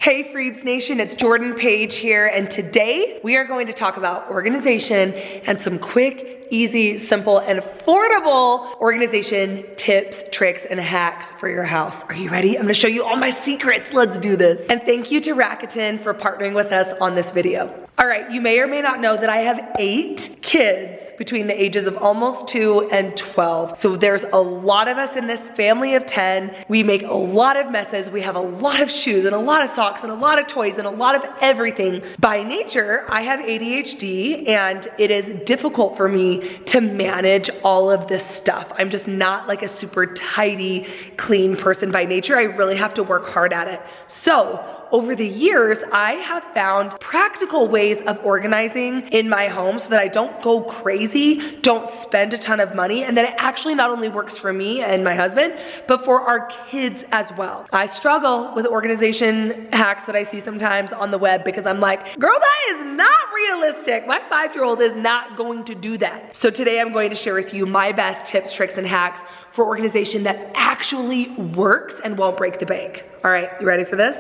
Hey Freebs Nation, it's Jordan Page here, and today we are going to talk about organization and some quick, easy, simple, and affordable organization tips, tricks, and hacks for your house. Are you ready? I'm gonna show you all my secrets. Let's do this. And thank you to Rakuten for partnering with us on this video. All right, you may or may not know that I have 8 kids between the ages of almost 2 and 12. So there's a lot of us in this family of 10. We make a lot of messes. We have a lot of shoes and a lot of socks and a lot of toys and a lot of everything. By nature, I have ADHD and it is difficult for me to manage all of this stuff. I'm just not like a super tidy, clean person by nature. I really have to work hard at it. So over the years, I have found practical ways of organizing in my home so that I don't go crazy, don't spend a ton of money, and that it actually not only works for me and my husband, but for our kids as well. I struggle with organization hacks that I see sometimes on the web because I'm like, girl, that is not realistic. My 5-year-old is not going to do that. So today I'm going to share with you my best tips, tricks, and hacks for organization that actually works and won't break the bank. All right, you ready for this?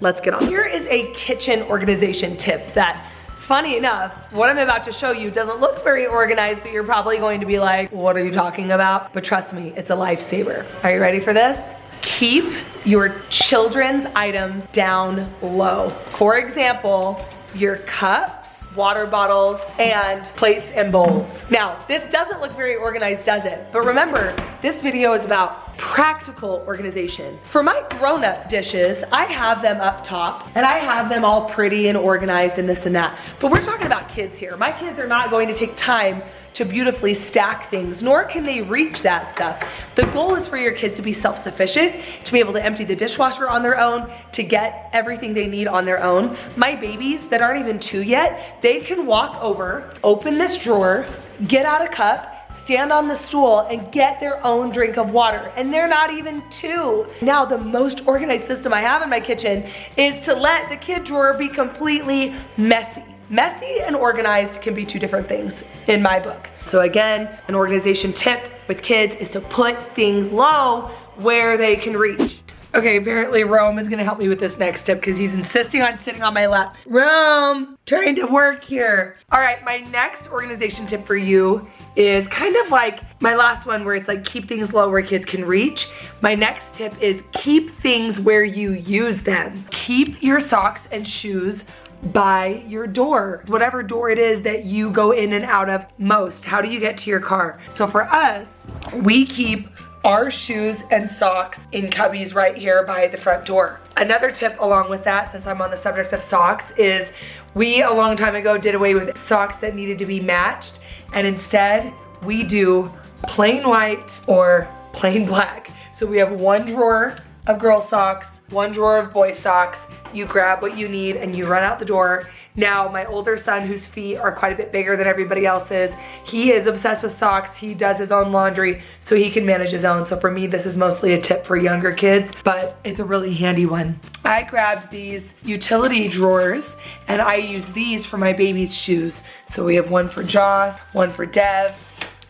Let's get on. Here is a kitchen organization tip that, funny enough, what I'm about to show you doesn't look very organized, so you're probably going to be like, what are you talking about? But trust me, it's a lifesaver. Are you ready for this? Keep your children's items down low. For example, your cups, water bottles, and plates and bowls. Now, this doesn't look very organized, does it? But remember, this video is about practical organization. For my grown-up dishes, I have them up top and I have them all pretty and organized and this and that. But we're talking about kids here. My kids are not going to take time to beautifully stack things, nor can they reach that stuff. The goal is for your kids to be self-sufficient, to be able to empty the dishwasher on their own, to get everything they need on their own. My babies that aren't even 2 yet, they can walk over, open this drawer, get out a cup, stand on the stool and get their own drink of water. And they're not even 2. Now, the most organized system I have in my kitchen is to let the kid drawer be completely messy. Messy and organized can be 2 different things in my book. So again, an organization tip with kids is to put things low where they can reach. Okay, apparently Rome is gonna help me with this next tip because he's insisting on sitting on my lap. Rome, trying to work here. All right, my next organization tip for you is kind of like my last one where it's like keep things low where kids can reach. My next tip is keep things where you use them. Keep your socks and shoes by your door, whatever door it is that you go in and out of most. How do you get to your car? So for us, we keep our shoes and socks in cubbies right here by the front door. Another tip along with that, since I'm on the subject of socks, is we a long time ago did away with socks that needed to be matched, and instead we do plain white or plain black. So we have 1 drawer of girl socks, 1 drawer of boy socks. You grab what you need and you run out the door. Now, my older son, whose feet are quite a bit bigger than everybody else's, he is obsessed with socks. He does his own laundry so he can manage his own. So for me, this is mostly a tip for younger kids, but it's a really handy one. I grabbed these utility drawers and I use these for my baby's shoes. So we have 1 for Josh, 1 for Dev,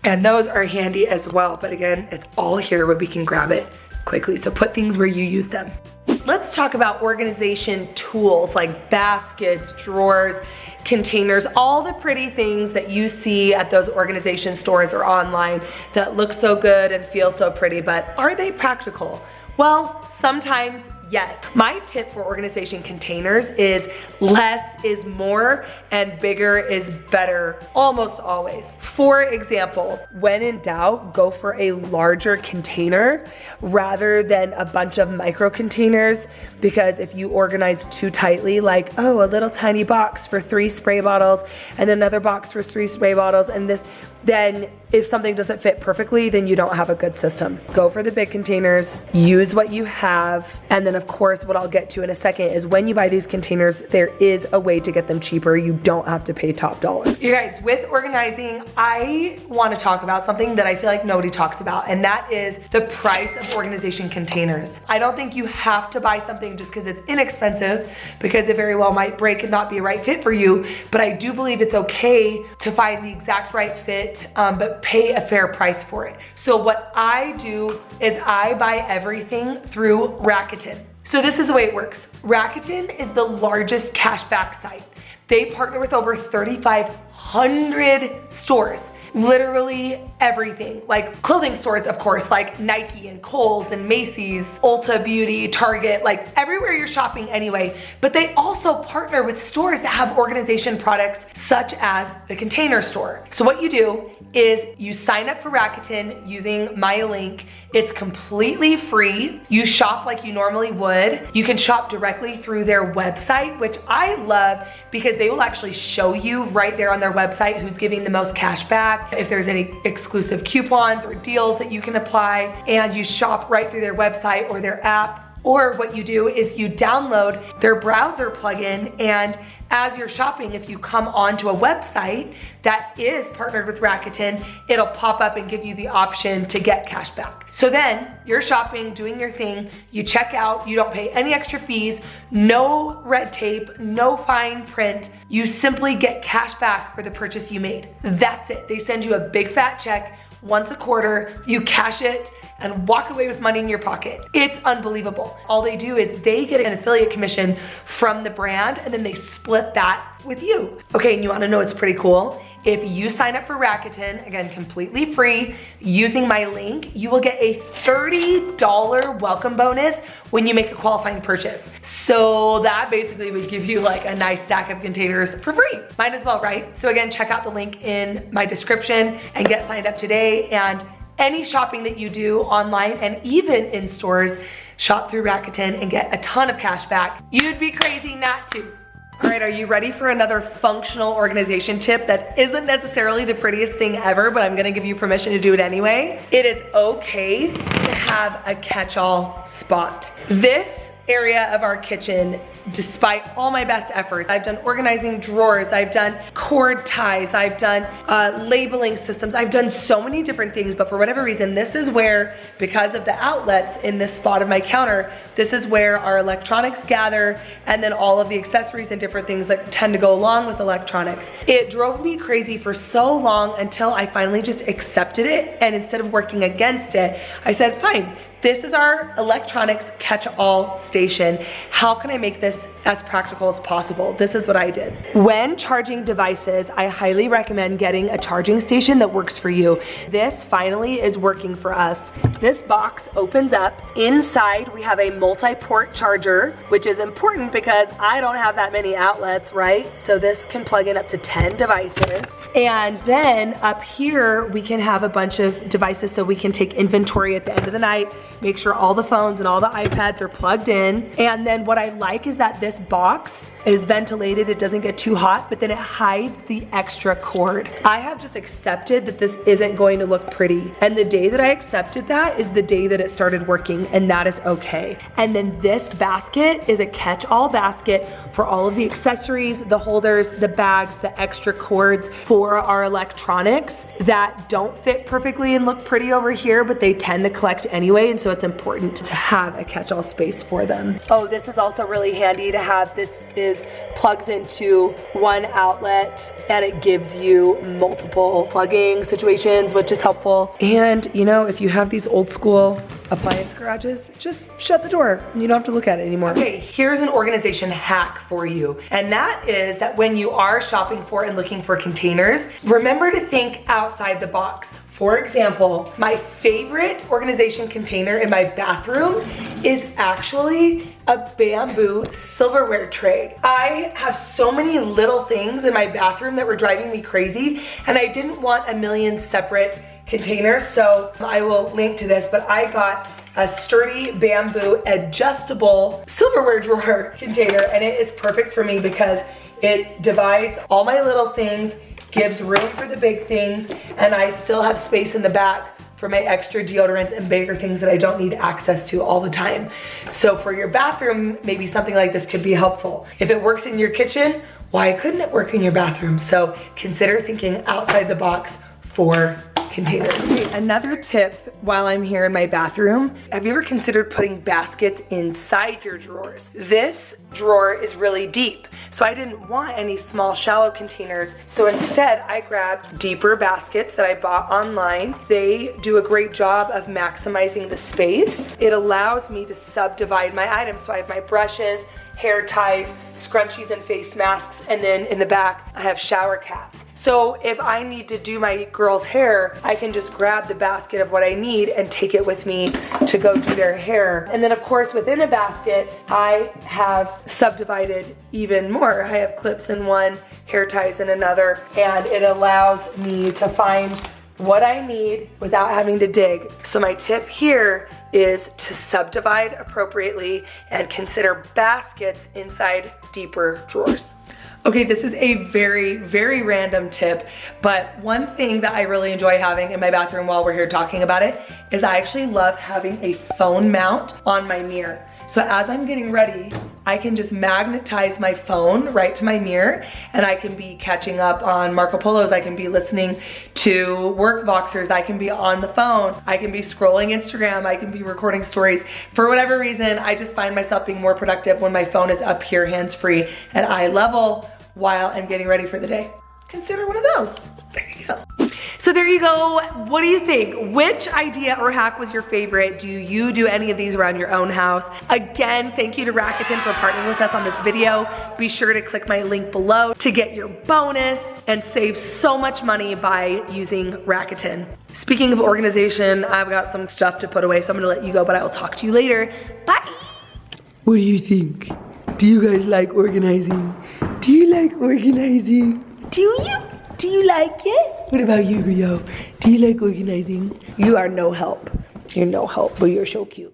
and those are handy as well. But again, it's all here where we can grab it quickly. So put things where you use them. Let's talk about organization tools like baskets, drawers, containers, all the pretty things that you see at those organization stores or online that look so good and feel so pretty, but are they practical? Well, sometimes yes. My tip for organization containers is less is more and bigger is better, almost always. For example, when in doubt, go for a larger container rather than a bunch of micro containers, because if you organize too tightly, like, oh, a little tiny box for 3 spray bottles and another box for 3 spray bottles and this, then if something doesn't fit perfectly, then you don't have a good system. Go for the big containers, use what you have, and then of course, what I'll get to in a second is when you buy these containers, there is a way to get them cheaper. You don't have to pay top dollar. You guys, with organizing, I want to talk about something that I feel like nobody talks about, and that is the price of organization containers. I don't think you have to buy something just because it's inexpensive, because it very well might break and not be a right fit for you, but I do believe it's okay to find the exact right fit, but pay a fair price for it. So what I do is I buy everything through Rakuten. So this is the way it works. Rakuten is the largest cashback site. They partner with over 3,500 stores. Literally everything, like clothing stores, of course, like Nike and Kohl's and Macy's, Ulta Beauty, Target, like everywhere you're shopping anyway. But they also partner with stores that have organization products such as the Container Store. So what you do is you sign up for Rakuten using my link. It's completely free. You shop like you normally would. You can shop directly through their website, which I love because they will actually show you right there on their website who's giving the most cash back, if there's any exclusive coupons or deals that you can apply, and you shop right through their website or their app. Or what you do is you download their browser plugin, and as you're shopping, if you come onto a website that is partnered with Rakuten, it'll pop up and give you the option to get cash back. So then you're shopping, doing your thing, you check out, you don't pay any extra fees, no red tape, no fine print. You simply get cash back for the purchase you made. That's it. They send you a big fat check once a quarter, you cash it and walk away with money in your pocket. It's unbelievable. All they do is they get an affiliate commission from the brand, and then they split that with you. Okay, and you wanna know what's pretty cool? If you sign up for Rakuten, again, completely free, using my link, you will get a $30 welcome bonus when you make a qualifying purchase. So that basically would give you like a nice stack of containers for free. Might as well, right? So again, check out the link in my description and get signed up today. And any shopping that you do online and even in stores, shop through Rakuten and get a ton of cash back. You'd be crazy not to. All right, are you ready for another functional organization tip that isn't necessarily the prettiest thing ever, but I'm gonna give you permission to do it anyway? It is okay to have a catch-all spot. This area of our kitchen, despite all my best efforts, I've done organizing drawers, I've done cord ties, I've done labeling systems, I've done so many different things, but for whatever reason, this is where, because of the outlets in this spot of my counter, this is where our electronics gather, and then all of the accessories and different things that tend to go along with electronics. It drove me crazy for so long until I finally just accepted it, and instead of working against it, I said, fine, this is our electronics catch-all station. How can I make this as practical as possible? This is what I did. When charging devices, I highly recommend getting a charging station that works for you. This finally is working for us. This box opens up. Inside, we have a multi-port charger, which is important because I don't have that many outlets, right? So this can plug in up to 10 devices. And then up here, we can have a bunch of devices so we can take inventory at the end of the night, make sure all the phones and all the iPads are plugged in. And then what I like is that this box is ventilated, it doesn't get too hot, but then it hides the extra cord. I have just accepted that this isn't going to look pretty. And the day that I accepted that is the day that it started working, and that is okay. And then this basket is a catch-all basket for all of the accessories, the holders, the bags, the extra cords for our electronics that don't fit perfectly and look pretty over here, but they tend to collect anyway, and so it's important to have a catch-all space for them. Oh, this is also really handy to have. This plugs into one outlet and it gives you multiple plugging situations, which is helpful. And you know, if you have these old school appliance garages, just shut the door and you don't have to look at it anymore. Okay, here's an organization hack for you. And that is that when you are shopping for and looking for containers, remember to think outside the box. For example, my favorite organization container in my bathroom is actually a bamboo silverware tray. I have so many little things in my bathroom that were driving me crazy, and I didn't want a million separate containers, so I will link to this, but I got a sturdy bamboo adjustable silverware drawer container, and it is perfect for me because it divides all my little things, gives room for the big things, and I still have space in the back for my extra deodorants and bigger things that I don't need access to all the time. So for your bathroom, maybe something like this could be helpful. If it works in your kitchen, why couldn't it work in your bathroom? So consider thinking outside the box for containers. Okay, another tip while I'm here in my bathroom, have you ever considered putting baskets inside your drawers? This drawer is really deep, so I didn't want any small shallow containers, so instead I grabbed deeper baskets that I bought online. They do a great job of maximizing the space. It allows me to subdivide my items, so I have my brushes, hair ties, scrunchies and face masks, and then in the back I have shower caps. So if I need to do my girl's hair, I can just grab the basket of what I need and take it with me to go do their hair. And then of course within a basket, I have subdivided even more. I have clips in one, hair ties in another, and it allows me to find what I need without having to dig. So my tip here is to subdivide appropriately and consider baskets inside deeper drawers. Okay, this is a very, very random tip, but one thing that I really enjoy having in my bathroom while we're here talking about it is I actually love having a phone mount on my mirror. So as I'm getting ready, I can just magnetize my phone right to my mirror, and I can be catching up on Marco Polos, I can be listening to work Voxers, I can be on the phone, I can be scrolling Instagram, I can be recording stories. For whatever reason, I just find myself being more productive when my phone is up here hands-free at eye level while I'm getting ready for the day. Consider one of those. There you go. So there you go. What do you think? Which idea or hack was your favorite? Do you do any of these around your own house? Again, thank you to Rakuten for partnering with us on this video. Be sure to click my link below to get your bonus and save so much money by using Rakuten. Speaking of organization, I've got some stuff to put away, so I'm gonna let you go, but I will talk to you later. Bye. What do you think? Do you guys like organizing? Do you like organizing? Do you? Do you like it? What about you, Rio? Do you like organizing? You are no help. You're no help, but you're so cute.